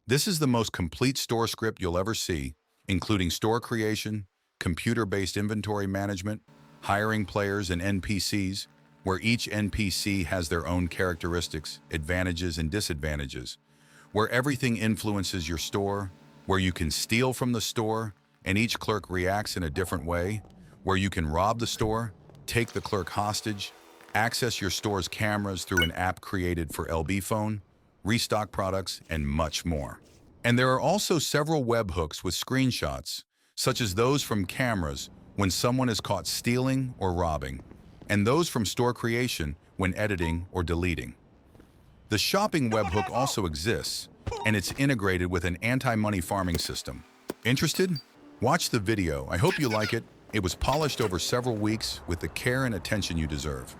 This is the most complete store script you'll ever see, including store creation, computer-based inventory management, hiring players and NPCs, where each NPC has their own characteristics, advantages, and disadvantages, where everything influences your store, where you can steal from the store, and each clerk reacts in a different way, where you can rob the store, take the clerk hostage, access your store's cameras through an app created for LB phone, restock products, and much more. And there are also several webhooks with screenshots, such as those from cameras when someone is caught stealing or robbing, and those from store creation when editing or deleting. The shopping webhook also exists, and it's integrated with an anti-money farming system. Interested? Watch the video. I hope you like it. It was polished over several weeks with the care and attention you deserve.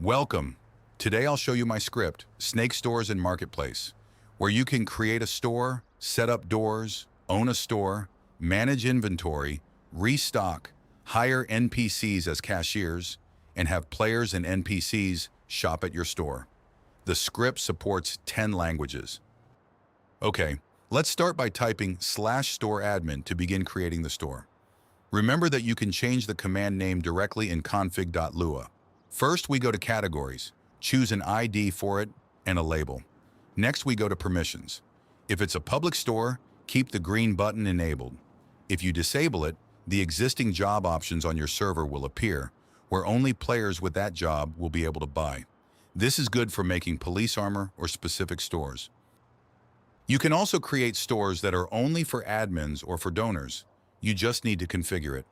Welcome. Today I'll show you my script, Snake Stores and Marketplace, where you can create a store, set up doors, own a store, manage inventory, restock, hire NPCs as cashiers, and have players and NPCs shop at your store. The script supports 10 languages. Okay, let's start by typing /store-admin to begin creating the store. Remember that you can change the command name directly in config.lua. First, we go to Categories, choose an ID for it, and a label. Next, we go to Permissions. If it's a public store, keep the green button enabled. If you disable it, the existing job options on your server will appear, where only players with that job will be able to buy. This is good for making police armor or specific stores. You can also create stores that are only for admins or for donors. You just need to configure it.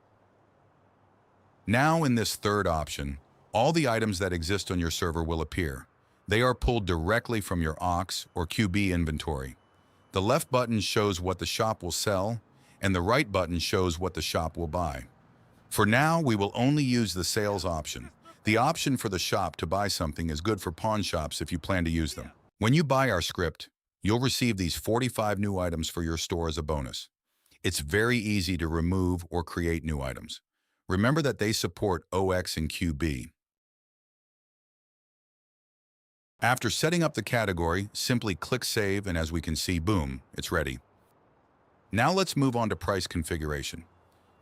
Now, in this third option, all the items that exist on your server will appear. They are pulled directly from your aux or QB inventory. The left button shows what the shop will sell, and the right button shows what the shop will buy. For now, we will only use the sales option. The option for the shop to buy something is good for pawn shops if you plan to use them. When you buy our script, you'll receive these 45 new items for your store as a bonus. It's very easy to remove or create new items. Remember that they support OX and QB. After setting up the category, simply click Save, and as we can see, boom, it's ready. Now let's move on to price configuration.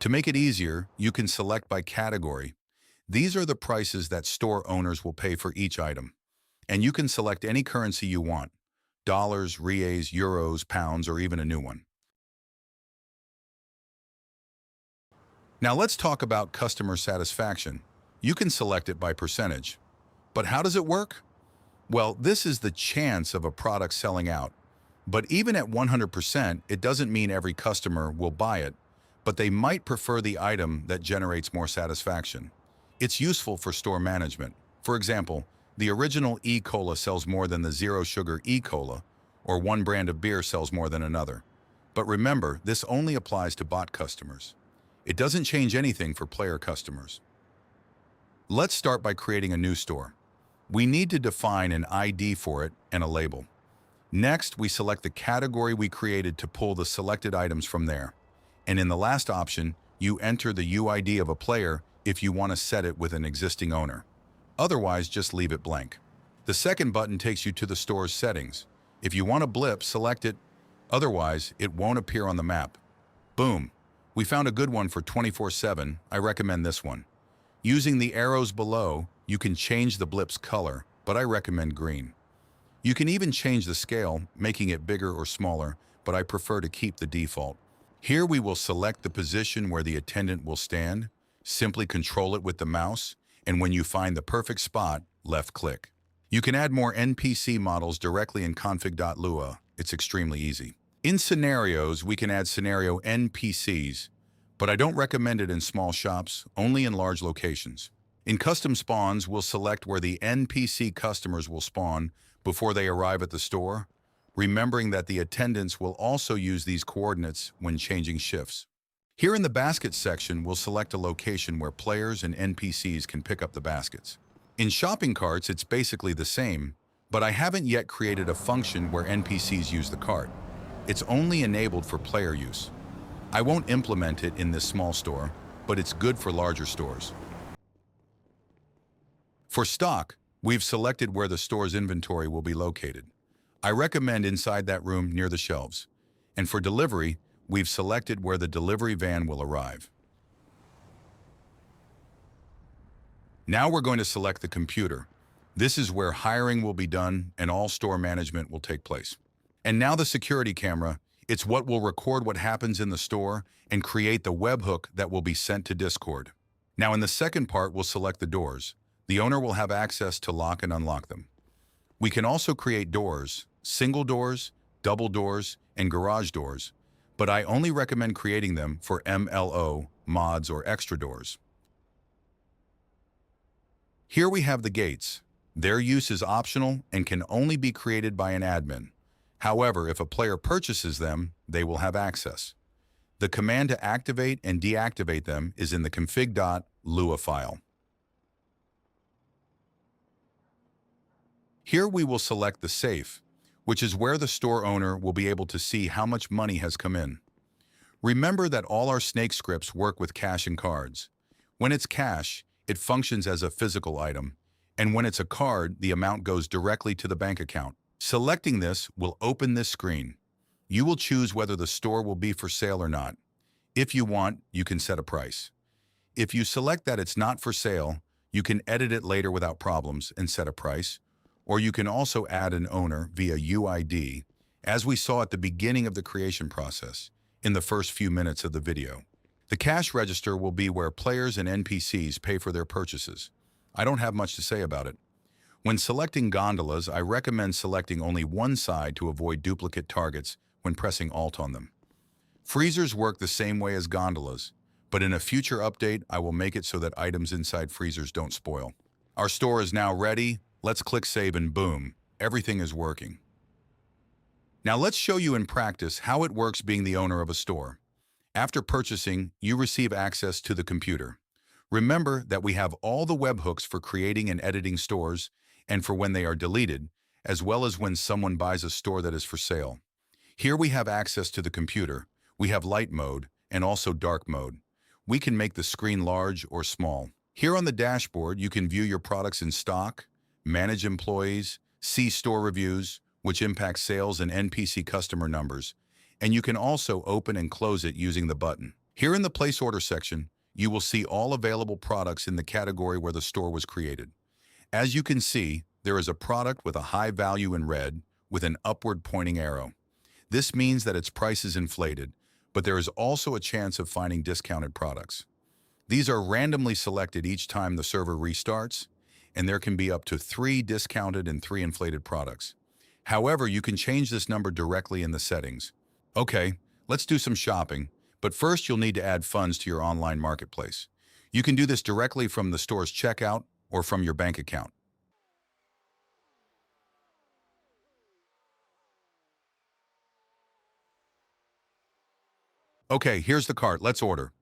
To make it easier, you can select by category. These are the prices that store owners will pay for each item. And you can select any currency you want: dollars, reais, euros, pounds, or even a new one. Now let's talk about customer satisfaction. You can select it by percentage. But how does it work? Well, this is the chance of a product selling out. But even at 100%, it doesn't mean every customer will buy it, but they might prefer the item that generates more satisfaction. It's useful for store management. For example, the original E-Cola sells more than the zero-sugar E-Cola, or one brand of beer sells more than another. But remember, this only applies to bot customers. It doesn't change anything for player customers. Let's start by creating a new store. We need to define an ID for it and a label. Next, we select the category we created to pull the selected items from there. And in the last option, you enter the UID of a player if you want to set it with an existing owner. Otherwise, just leave it blank. The second button takes you to the store's settings. If you want a blip, select it. Otherwise, it won't appear on the map. Boom! We found a good one for 24/7. I recommend this one. Using the arrows below, you can change the blip's color, but I recommend green. You can even change the scale, making it bigger or smaller, but I prefer to keep the default. Here we will select the position where the attendant will stand, simply control it with the mouse, and when you find the perfect spot, left-click. You can add more NPC models directly in config.lua. It's extremely easy. In scenarios, we can add scenario NPCs, but I don't recommend it in small shops, only in large locations. In custom spawns, we'll select where the NPC customers will spawn before they arrive at the store, remembering that the attendants will also use these coordinates when changing shifts. Here in the baskets section, we'll select a location where players and NPCs can pick up the baskets. In shopping carts, it's basically the same, but I haven't yet created a function where NPCs use the cart. It's only enabled for player use. I won't implement it in this small store, but it's good for larger stores. For stock, We've selected where the store's inventory will be located. I recommend inside that room near the shelves. And for delivery, we've selected where the delivery van will arrive. Now we're going to select the computer. This is where hiring will be done and all store management will take place. And now the security camera. It's what will record what happens in the store and create the webhook that will be sent to Discord. Now in the second part, we'll select the doors. The owner will have access to lock and unlock them. We can also create doors, single doors, double doors, and garage doors, but I only recommend creating them for MLO, mods, or extra doors. Here we have the gates. Their use is optional and can only be created by an admin. However, if a player purchases them, they will have access. The command to activate and deactivate them is in the config.lua file. Here we will select the safe, which is where the store owner will be able to see how much money has come in. Remember that all our snake scripts work with cash and cards. When it's cash, it functions as a physical item, and when it's a card, the amount goes directly to the bank account. Selecting this will open this screen. You will choose whether the store will be for sale or not. If you want, you can set a price. If you select that it's not for sale, you can edit it later without problems and set a price, or you can also add an owner via UID, as we saw at the beginning of the creation process, in the first few minutes of the video. The cash register will be where players and NPCs pay for their purchases. I don't have much to say about it. When selecting gondolas, I recommend selecting only one side to avoid duplicate targets when pressing Alt on them. Freezers work the same way as gondolas, but in a future update, I will make it so that items inside freezers don't spoil. Our store is now ready. Let's click Save and boom, everything is working. Now let's show you in practice how it works being the owner of a store. After purchasing, you receive access to the computer. Remember that we have all the webhooks for creating and editing stores and for when they are deleted, as well as when someone buys a store that is for sale. Here we have access to the computer. We have light mode and also dark mode. We can make the screen large or small. Here on the dashboard, you can view your products in stock, manage employees, see store reviews, which impact sales and NPC customer numbers, and you can also open and close it using the button. Here in the Place Order section, you will see all available products in the category where the store was created. As you can see, there is a product with a high value in red with an upward pointing arrow. This means that its price is inflated, but there is also a chance of finding discounted products. These are randomly selected each time the server restarts, and there can be up to 3 discounted and 3 inflated products. However, you can change this number directly in the settings. Okay, let's do some shopping, but first you'll need to add funds to your online marketplace. You can do this directly from the store's checkout or from your bank account. Okay, here's the cart. Let's order.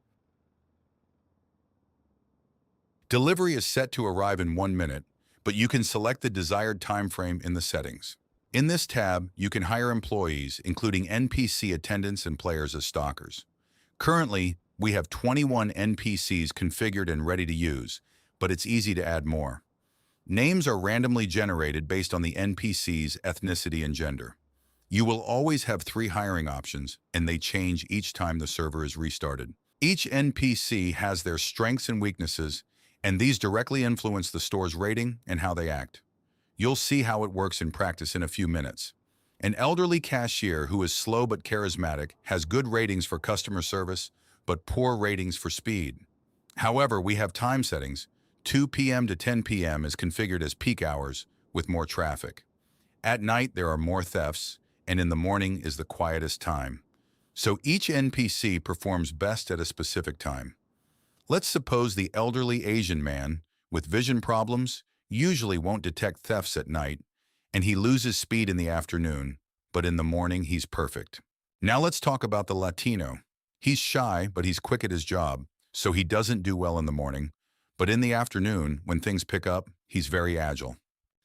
Delivery is set to arrive in 1 minute, but you can select the desired time frame in the settings. In this tab, you can hire employees, including NPC attendants and players as stalkers. Currently, we have 21 NPCs configured and ready to use, but it's easy to add more. Names are randomly generated based on the NPC's ethnicity and gender. You will always have 3 hiring options, and they change each time the server is restarted. Each NPC has their strengths and weaknesses, and these directly influence the store's rating and how they act. You'll see how it works in practice in a few minutes. An elderly cashier who is slow but charismatic has good ratings for customer service, but poor ratings for speed. However, we have time settings. 2 p.m. to 10 p.m. is configured as peak hours with more traffic. At night, there are more thefts, and in the morning is the quietest time. So each NPC performs best at a specific time. Let's suppose the elderly Asian man with vision problems usually won't detect thefts at night, and he loses speed in the afternoon, but in the morning he's perfect. Now let's talk about the Latino. He's shy, but he's quick at his job, so he doesn't do well in the morning, but in the afternoon, when things pick up, he's very agile.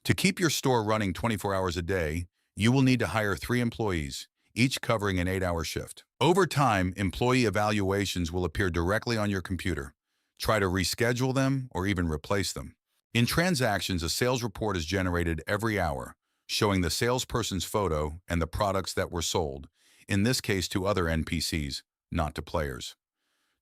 To keep your store running 24 hours a day, you will need to hire 3 employees, each covering an 8-hour shift. Over time, employee evaluations will appear directly on your computer. Try to reschedule them or even replace them. In transactions, a sales report is generated every hour, showing the salesperson's photo and the products that were sold, in this case to other NPCs, not to players.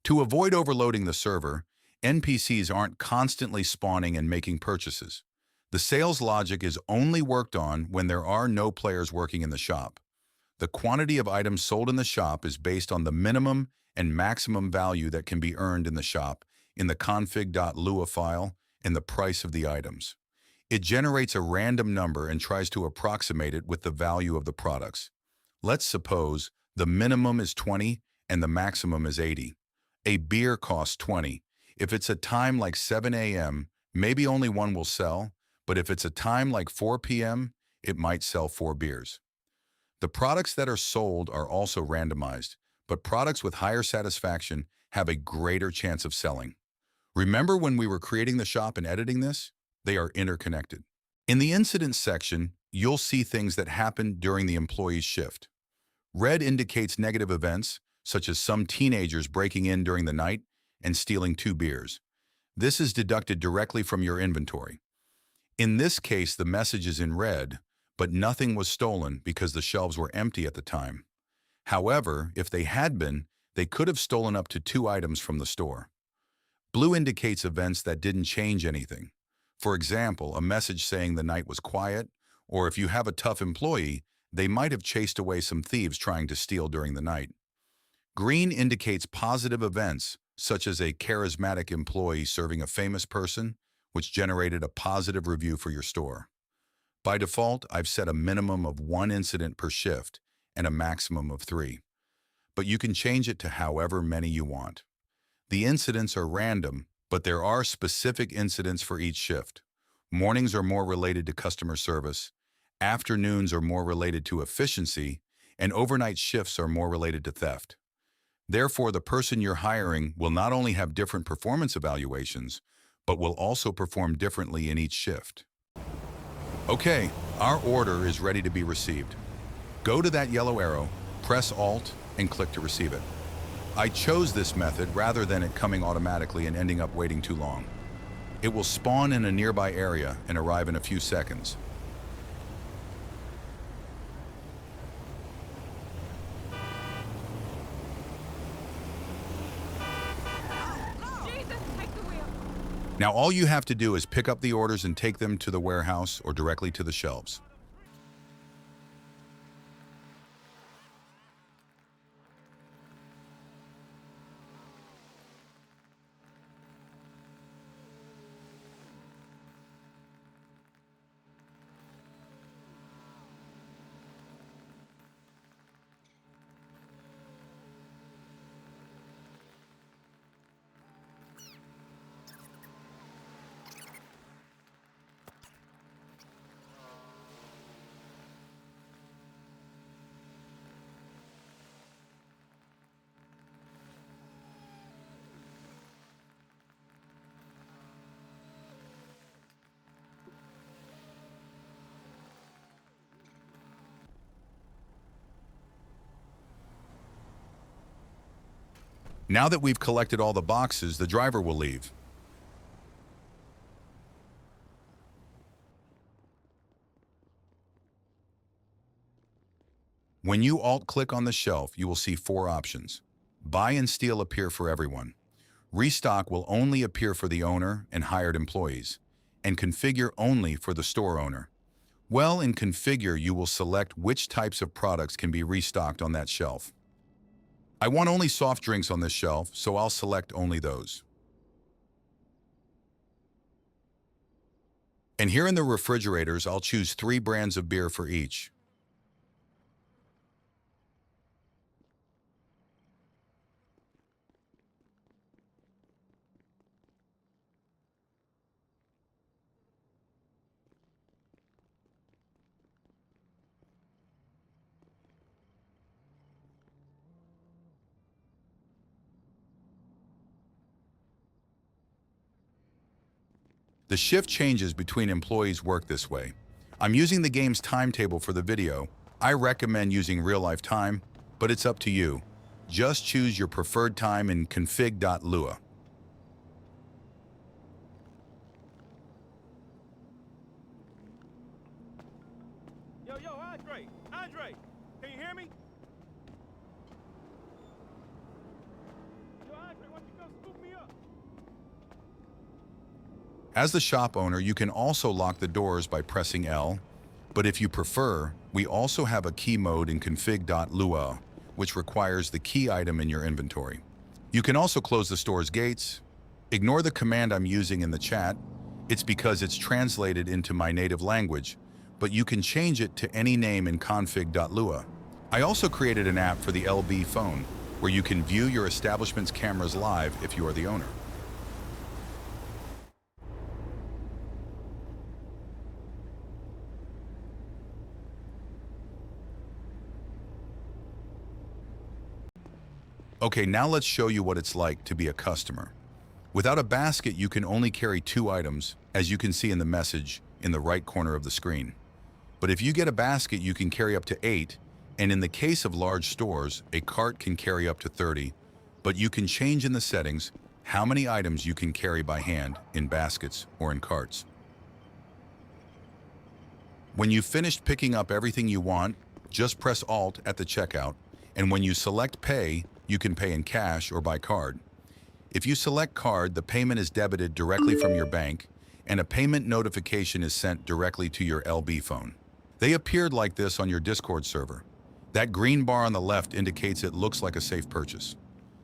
To avoid overloading the server, NPCs aren't constantly spawning and making purchases. The sales logic is only worked on when there are no players working in the shop. The quantity of items sold in the shop is based on the minimum and maximum value that can be earned in the shop in the config.lua file and the price of the items. It generates a random number and tries to approximate it with the value of the products. Let's suppose the minimum is 20 and the maximum is 80. A beer costs 20. If it's a time like 7 a.m., maybe only one will sell, but if it's a time like 4 p.m., it might sell 4 beers. The products that are sold are also randomized, but products with higher satisfaction have a greater chance of selling. Remember when we were creating the shop and editing this? They are interconnected. In the incidents section, you'll see things that happen during the employee's shift. Red indicates negative events, such as some teenagers breaking in during the night and stealing 2 beers. This is deducted directly from your inventory. In this case, the message is in red, but nothing was stolen because the shelves were empty at the time. However, if they had been, they could have stolen up to 2 items from the store. Blue indicates events that didn't change anything. For example, a message saying the night was quiet, or if you have a tough employee, they might have chased away some thieves trying to steal during the night. Green indicates positive events, such as a charismatic employee serving a famous person, which generated a positive review for your store. By default, I've set a minimum of 1 incident per shift and a maximum of 3. But you can change it to however many you want. The incidents are random, but there are specific incidents for each shift. Mornings are more related to customer service, afternoons are more related to efficiency, and overnight shifts are more related to theft. Therefore, the person you're hiring will not only have different performance evaluations, but will also perform differently in each shift. Okay, our order is ready to be received. Go to that yellow arrow, press Alt, and click to receive it. I chose this method rather than it coming automatically and ending up waiting too long. It will spawn in a nearby area and arrive in a few seconds. Now all you have to do is pick up the orders and take them to the warehouse or directly to the shelves. Now that we've collected all the boxes, the driver will leave. When you Alt-click on the shelf, you will see 4 options. Buy and steal appear for everyone. Restock will only appear for the owner and hired employees, and configure only for the store owner. Well, in configure, you will select which types of products can be restocked on that shelf. I want only soft drinks on this shelf, so I'll select only those. And here in the refrigerators, I'll choose 3 brands of beer for each. The shift changes between employees work this way. I'm using the game's timetable for the video. I recommend using real-life time, but it's up to you. Just choose your preferred time in config.lua. Yo, Andre, can you hear me? Yo, Andre, why don't you come scoop me up? As the shop owner, you can also lock the doors by pressing L, but if you prefer, we also have a key mode in config.lua, which requires the key item in your inventory. You can also close the store's gates. Ignore the command I'm using in the chat. It's because it's translated into my native language, but you can change it to any name in config.lua. I also created an app for the LB phone, where you can view your establishment's cameras live if you are the owner. Okay, now let's show you what it's like to be a customer. Without a basket, you can only carry 2 items, as you can see in the message in the right corner of the screen. But if you get a basket, you can carry up to 8, and in the case of large stores, a cart can carry up to 30, but you can change in the settings how many items you can carry by hand in baskets or in carts. When you've finished picking up everything you want, just press Alt at the checkout, and when you select Pay, you can pay in cash or by card. If you select card, the payment is debited directly from your bank, and a payment notification is sent directly to your LB phone. They appeared like this on your Discord server. That green bar on the left indicates it looks like a safe purchase.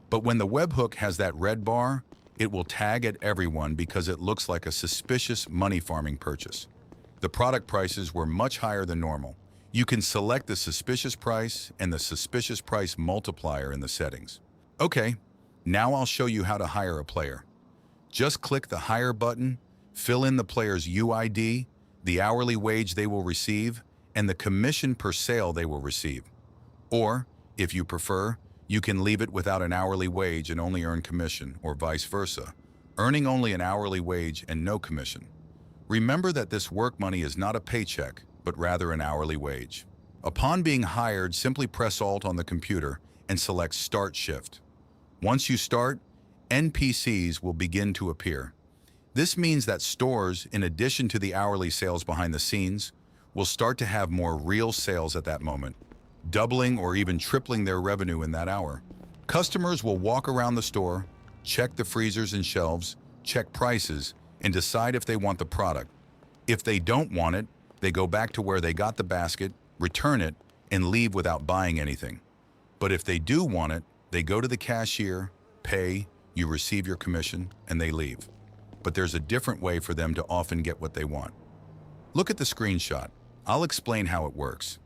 But when the webhook has that red bar, it will tag at everyone because it looks like a suspicious money farming purchase. The product prices were much higher than normal. You can select the suspicious price and the suspicious price multiplier in the settings. Okay, now I'll show you how to hire a player. Just click the Hire button, fill in the player's UID, the hourly wage they will receive, and the commission per sale they will receive. Or, if you prefer, you can leave it without an hourly wage and only earn commission, or vice versa, earning only an hourly wage and no commission. Remember that this work money is not a paycheck, but rather an hourly wage. Upon being hired, simply press Alt on the computer and select Start Shift. Once you start, NPCs will begin to appear. This means that stores, in addition to the hourly sales behind the scenes, will start to have more real sales at that moment, doubling or even tripling their revenue in that hour. Customers will walk around the store, check the freezers and shelves, check prices, and decide if they want the product. If they don't want it, they go back to where they got the basket, return it, and leave without buying anything. But if they do want it, they go to the cashier, pay, you receive your commission, and they leave. But there's a different way for them to often get what they want. Look at the screenshot. I'll explain how it works.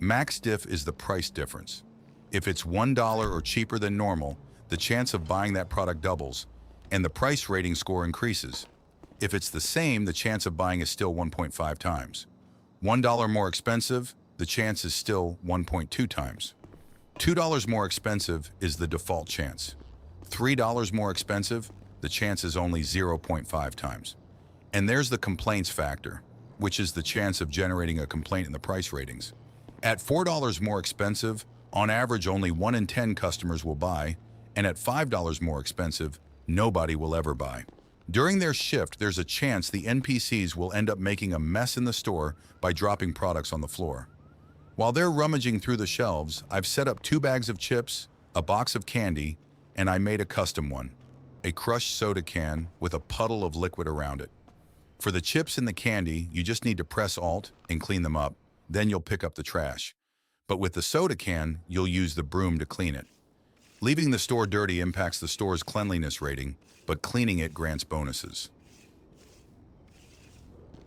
Max diff is the price difference. If it's $1 or cheaper than normal, the chance of buying that product doubles, and the price rating score increases. If it's the same, the chance of buying is still 1.5 times. $1 more expensive, the chance is still 1.2 times. $2 more expensive is the default chance. $3 more expensive, the chance is only 0.5 times. And there's the complaints factor, which is the chance of generating a complaint in the price ratings. At $4 more expensive, on average only 1 in 10 customers will buy, and at $5 more expensive, nobody will ever buy. During their shift, there's a chance the NPCs will end up making a mess in the store by dropping products on the floor. While they're rummaging through the shelves, I've set up 2 bags of chips, a box of candy, and I made a custom one, a crushed soda can with a puddle of liquid around it. For the chips and the candy, you just need to press Alt and clean them up, then you'll pick up the trash. But with the soda can, you'll use the broom to clean it. Leaving the store dirty impacts the store's cleanliness rating, but cleaning it grants bonuses.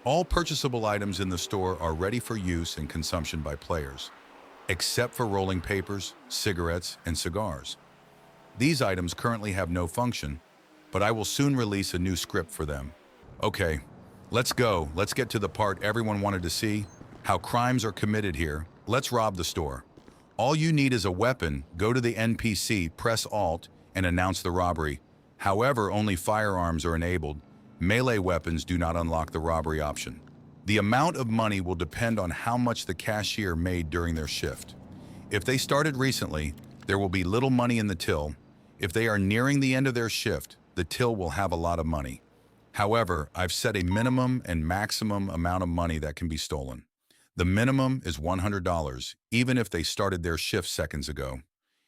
All purchasable items in the store are ready for use and consumption by players, except for rolling papers, cigarettes, and cigars. These items currently have no function, but I will soon release a new script for them. Okay, let's go. Let's get to the part everyone wanted to see, how crimes are committed here. Let's rob the store. All you need is a weapon, go to the NPC, press Alt, and announce the robbery. However, only firearms are enabled. Melee weapons do not unlock the robbery option. The amount of money will depend on how much the cashier made during their shift. If they started recently, there will be little money in the till. If they are nearing the end of their shift, the till will have a lot of money. However, I've set a minimum and maximum amount of money that can be stolen. The minimum is $100, even if they started their shift seconds ago.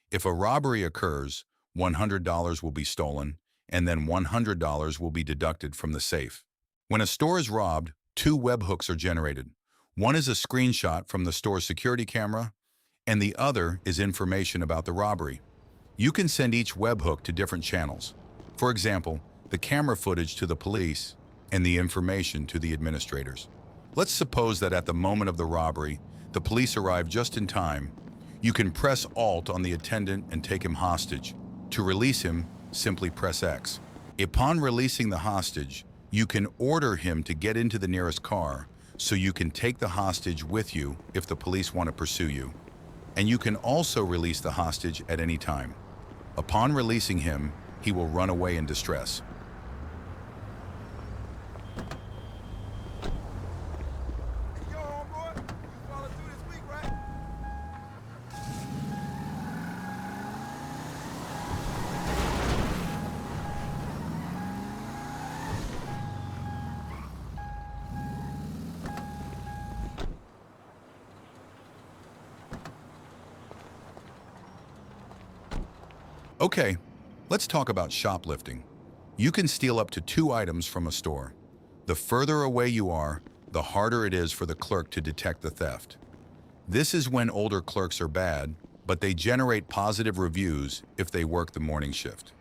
If a robbery occurs, $100 will be stolen, and then $100 will be deducted from the safe. When a store is robbed, two webhooks are generated. One is a screenshot from the store's security camera, and the other is information about the robbery. You can send each webhook to different channels. For example, the camera footage to the police and the information to the administrators. Let's suppose that at the moment of the robbery, the police arrive just in time. You can press Alt on the attendant and take him hostage. To release him, simply press X. Upon releasing the hostage, you can order him to get into the nearest car so you can take the hostage with you if the police want to pursue you. And you can also release the hostage at any time. Upon releasing him, he will run away in distress. Yo, homeboy, you followed through this week, right? Okay, let's talk about shoplifting. You can steal up to 2 items from a store. The further away you are, the harder it is for the clerk to detect the theft. This is when older clerks are bad, but they generate positive reviews if they work the morning shift.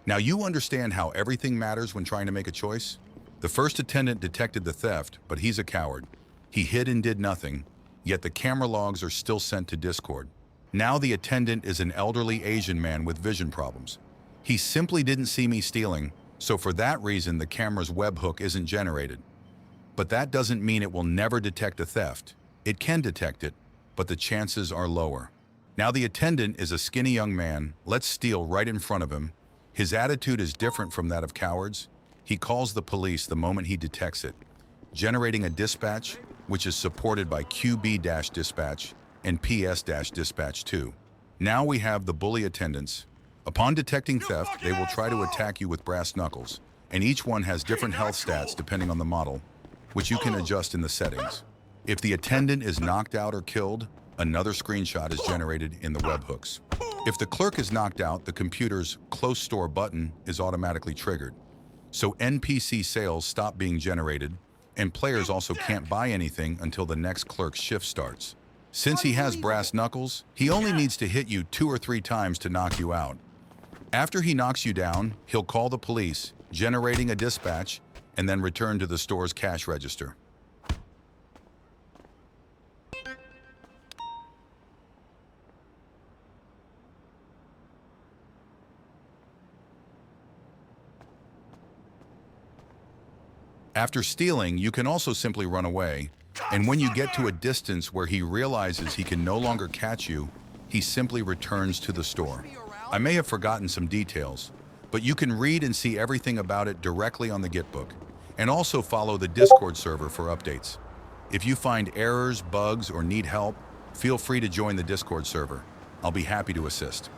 Now you understand how everything matters when trying to make a choice? The first attendant detected the theft, but he's a coward. He hid and did nothing, yet the camera logs are still sent to Discord. Now the attendant is an elderly Asian man with vision problems. He simply didn't see me stealing, so for that reason the camera's webhook isn't generated. But that doesn't mean it will never detect a theft. It can detect it, but the chances are lower. Now the attendant is a skinny young man. Let's steal right in front of him. His attitude is different from that of cowards. He calls the police the moment he detects it, generating a dispatch, which is supported by QB-dispatch and PS-dispatch 2. Now we have the bully attendants. Upon detecting theft, they will try to attack you with brass knuckles, and each one has different health stats depending on the model, which you can adjust in the settings. If the attendant is knocked out or killed, another screenshot is generated in the webhooks. If the clerk is knocked out, the computer's Close Store button is automatically triggered. So NPC sales stop being generated, and players also can't buy anything until the next clerk's shift starts. Since he has brass knuckles, he only needs to hit you 2 or 3 times to knock you out. After he knocks you down, he'll call the police, generating a dispatch, and then return to the store's cash register. After stealing, you can also simply run away, and when you get to a distance where he realizes he can no longer catch you, he simply returns to the store. I may have forgotten some details, but you can read and see everything about it directly on the Gitbook, and also follow the Discord server for updates. If you find errors, bugs, or need help, feel free to join the Discord server. I'll be happy to assist.